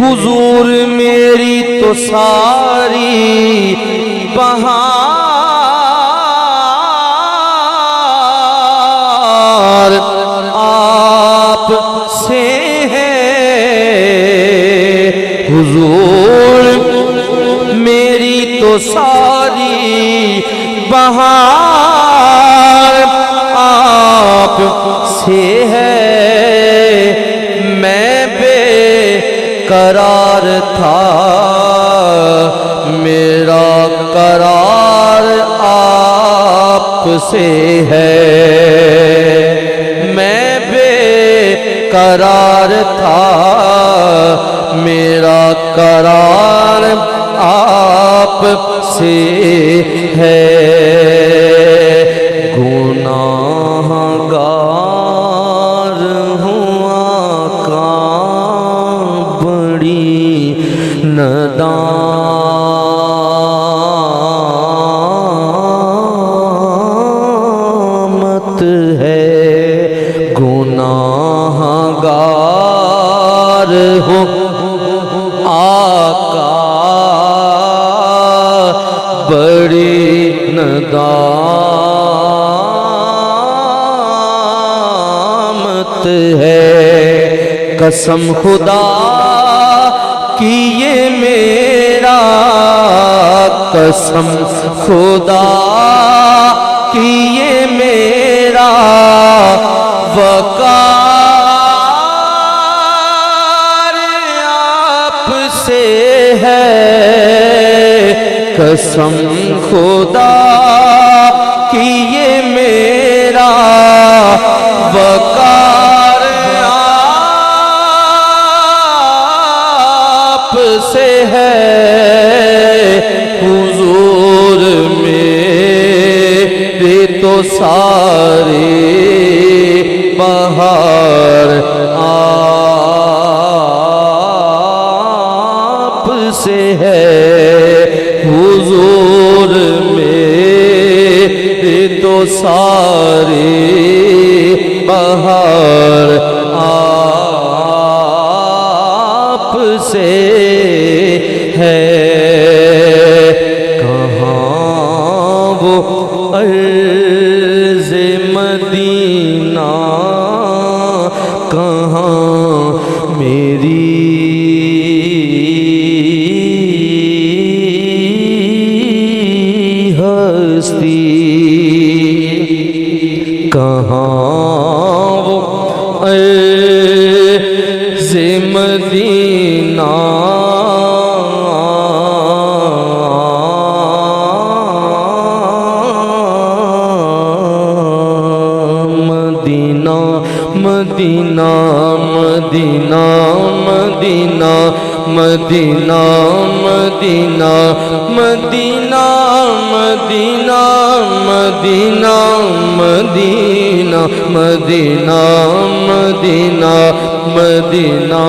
حضور میری تو ساری بہار آپ سے ہے، حضور میری تو ساری بہار آپ سے ہے، میں بے قرار تھا میرا قرار آپ سے ہے، میں بے قرار تھا میرا قرار آپ سے ہے، گناہ گار ہوں آقا بڑی ندامت ہے، گناہ گار ہوں آقا بڑی ندامت ہے، قسم خدا کی یہ میرا، قسم خدا کی یہ میرا وقار آپ سے ہے، قسم خدا کی یہ میرا وقار آپ سے ہے، حضور میری تو ساری بہار آپ سے ہے، حضور میری تو ساری بہار آپ سے ہے، کہاں وہ عرض مدینہ، کہاں میری ہستی، کہاں وہ عرض مدینہ، مدینہ مدینہ مدینہ مدینہ مدینہ مدینہ مدینہ مدینہ مدینہ مدینہ مدینہ مدینہ مدینہ